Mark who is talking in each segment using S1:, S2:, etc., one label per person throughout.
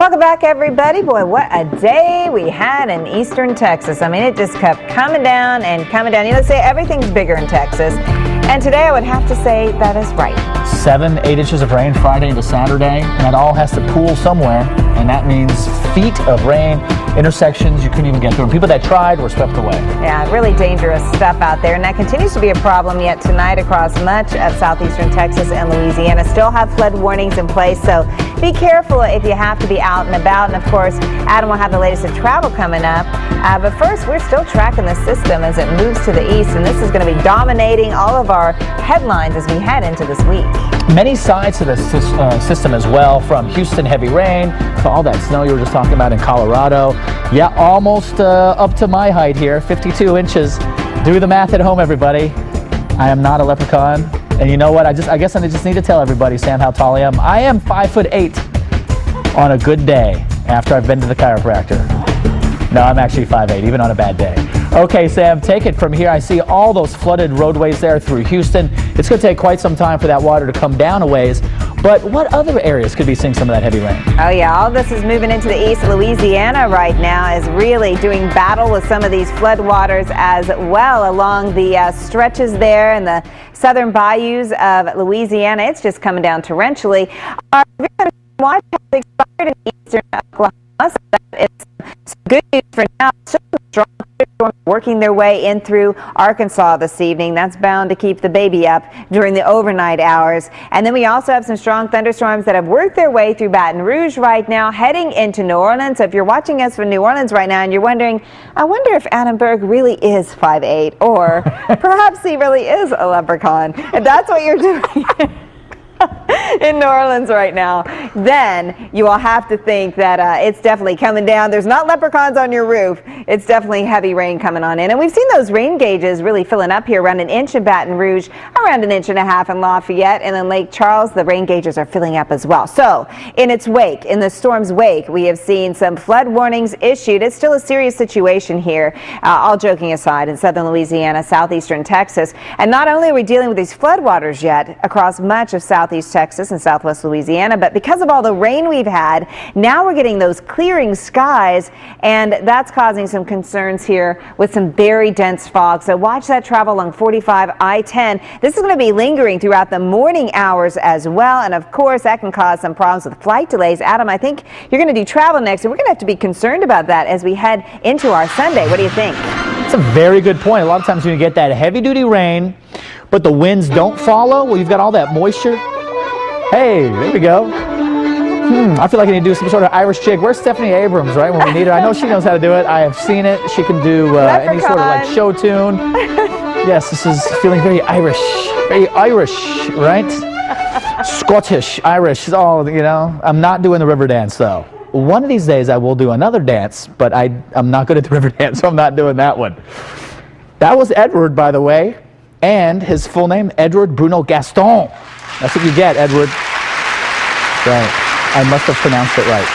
S1: Welcome back, everybody. Boy, what a day we had in eastern Texas. I mean, it just kept coming down and coming down. You know, they say everything's bigger in Texas. And today I would have to say that is right.
S2: 7-8 inches of rain Friday into Saturday, and that all has to pool somewhere, and that means feet of rain, intersections you couldn't even get through. And people that tried were swept away. Yeah,
S1: really dangerous stuff out there, and that continues to be a problem yet tonight across much of southeastern Texas and Louisiana. Still have flood warnings in place, so be careful if you have to be out and about. And of course, Adam will have the latest of travel coming up. But first, we're still tracking the system as it moves to the east, and this is going to be dominating all of our headlines as we head into this week.
S2: Many sides to the system as well, from Houston heavy rain to all that snow you were just talking about in Colorado. Yeah, almost up to my height here, 52 inches. Do the math at home, everybody. I am not a leprechaun. And you know what? I guess I just need to tell everybody, Sam, how tall I am. I am 5'8" on a good day after I've been to the chiropractor. No, I'm actually 5'8", even on a bad day. Okay, Sam, take it from here. I see all those flooded roadways there through Houston. It's going to take quite some time for that water to come down a ways. But what other areas could be seeing some of that heavy rain?
S1: Oh, yeah. All this is moving into the east. Louisiana right now is really doing battle with some of these floodwaters as well along the stretches there in the southern bayous of Louisiana. It's just coming down torrentially. Our watch has expired in eastern Oklahoma, so that is good news for now. Still strong storms working their way in through Arkansas this evening. That's bound to keep the baby up during the overnight hours. And then we also have some strong thunderstorms that have worked their way through Baton Rouge right now, heading into New Orleans. So if you're watching us from New Orleans right now and you're wondering, I wonder if Adam Berg really is 5'8", or perhaps he really is a leprechaun, and that's what you're doing in New Orleans right now, then you will have to think that it's definitely coming down. There's not leprechauns on your roof. It's definitely heavy rain coming on in. And we've seen those rain gauges really filling up here, around 1 inch in Baton Rouge, around 1.5 inches in Lafayette, and in Lake Charles, the rain gauges are filling up as well. So in its wake, in the storm's wake, we have seen some flood warnings issued. It's still a serious situation here, all joking aside, in southern Louisiana, southeastern Texas. And not only are we dealing with these floodwaters yet across much of southeast Texas and southwest Louisiana, but because of all the rain we've had, now we're getting those clearing skies, and that's causing some concerns here with some very dense fog. So watch that travel along 45 I-10. This is going to be lingering throughout the morning hours as well, and of course that can cause some problems with flight delays. Adam, I think you're going to do travel next, and we're going to have to be concerned about that as we head into our Sunday. What do you think?
S2: That's a very good point. A lot of times when you get that heavy-duty rain, but the winds don't follow, well, you've got all that moisture. Hey, there we go. I feel like I need to do some sort of Irish jig. Where's Stephanie Abrams, right, when we need her? I know she knows how to do it. I have seen it. She can do any sort of like show tune. Yes, this is feeling very Irish, right? Scottish, Irish, all, you know. I'm not doing the river dance, though. One of these days I will do another dance, but I'm not good at the river dance, so I'm not doing that one. That was Edward, by the way, and his full name, Edward Bruno Gaston. That's what you get, Edward. Right. I must have pronounced it right.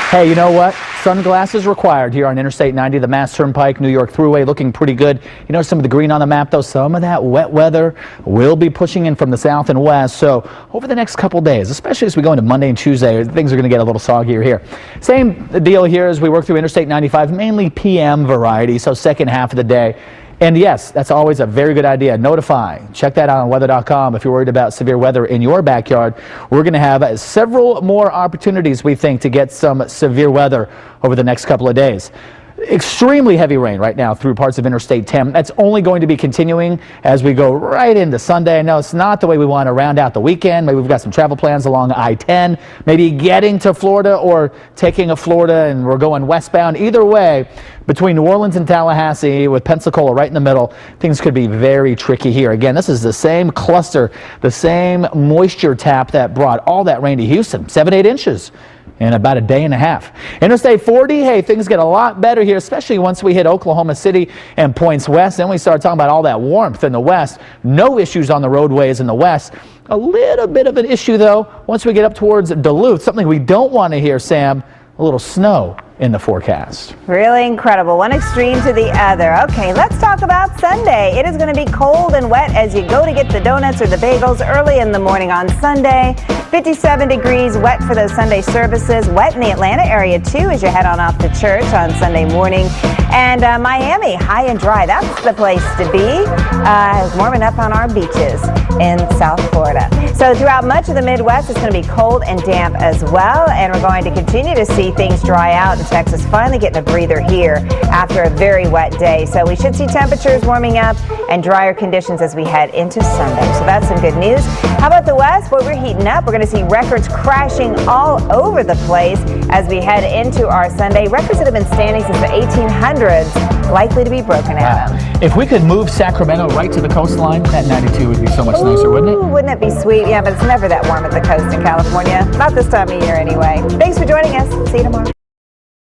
S2: Hey, you know what? Sunglasses required here on Interstate 90, the Mass Turnpike, New York Thruway, looking pretty good. You know some of the green on the map, though? Some of that wet weather will be pushing in from the south and west. So over the next couple days, especially as we go into Monday and Tuesday, things are going to get a little soggier here. Same deal here as we work through Interstate 95, mainly PM variety, so second half of the day. And yes, that's always a very good idea. Notify. Check that out on weather.com if you're worried about severe weather in your backyard. We're going to have several more opportunities, we think, to get some severe weather over the next couple of days. Extremely heavy rain right now through parts of Interstate 10. That's only going to be continuing as we go right into Sunday. I know it's not the way we want to round out the weekend. Maybe we've got some travel plans along I-10, maybe getting to Florida or taking a Florida and we're going westbound. Either way, between New Orleans and Tallahassee with Pensacola right in the middle, things could be very tricky here. Again, this is the same cluster, the same moisture tap that brought all that rain to Houston, 7-8 inches. In about a day and a half. Interstate 40, hey, things get a lot better here, especially once we hit Oklahoma City and points west. Then we start talking about all that warmth in the west. No issues on the roadways in the west. A little bit of an issue, though, once we get up towards Duluth. Something we don't want to hear, Sam, a little snow in the forecast.
S1: Really incredible. One extreme to the other. Okay, let's talk about Sunday. It is going to be cold and wet as you go to get the donuts or the bagels early in the morning on Sunday. 57 degrees, wet for those Sunday services. Wet in the Atlanta area too as you head on off to church on Sunday morning. And Miami, high and dry. That's the place to be. Warming up on our beaches in South Florida. So throughout much of the Midwest, it's going to be cold and damp as well. And we're going to continue to see things dry out. And Texas finally getting a breather here after a very wet day. So we should see temperatures warming up and drier conditions as we head into Sunday. So that's some good news. How about the West? Boy, we're heating up. We're going to see records crashing all over the place as we head into our Sunday. Records that have been standing since the 1800s likely to be broken out.
S2: If we could move Sacramento right to the coastline, that 92 would be so much nicer, wouldn't it?
S1: Wouldn't it be sweet? Yeah, but it's never that warm at the coast in California. Not this time of year anyway. Thanks for joining us. See you tomorrow.